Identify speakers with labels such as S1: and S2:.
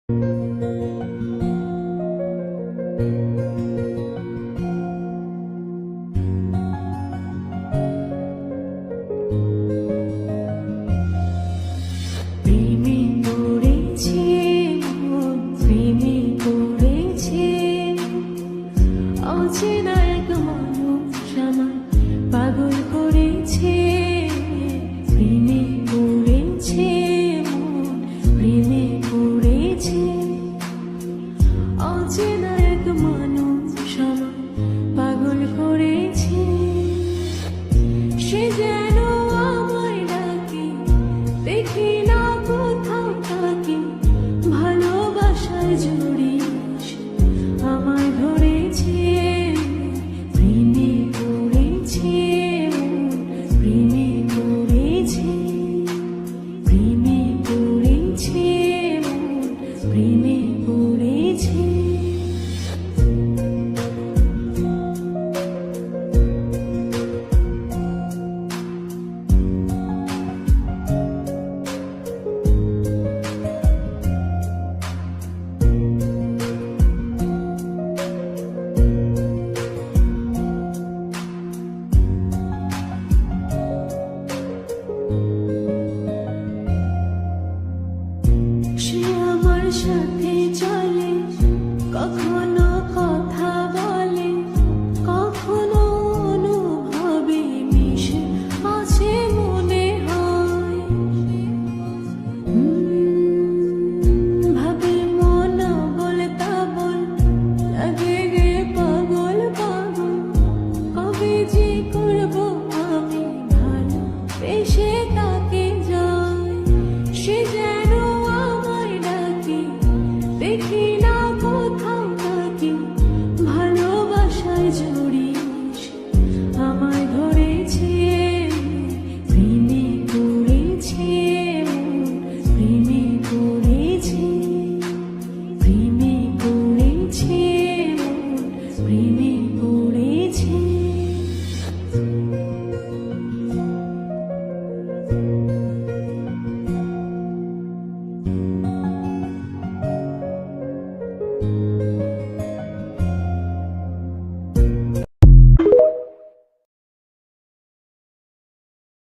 S1: অচেনা এক মানুষ আমায় পাগল করেছে, প্রেমে পড়েছে মন, প্রেমে পড়েছে। অচেনা এক মানুষ আমায় পাগল করেছে, সে যেন আমায় ডাকে, দেখি না কোথাও তাকে, ভালোবাসায় জড়িয়ে আমায় ধরেছে। সাথে চলে, কখনো কথা বলে, কখনো অনুভবে মিশে আছে মনে হয়। ভাবে মন বলতা বল, লাগে গে পাগল পাগল, কবে যে করবো আমি ভালো বেশে তাকে যাই। সে যেন দেখি না কোথাও তাকে, ভালোবাসায় জড়িয়ে আমায় ধরেছে। প্রেমে পড়েছে প্রেমে পড়েছে, প্রেমে পড়েছে প্রেমে পড়েছে।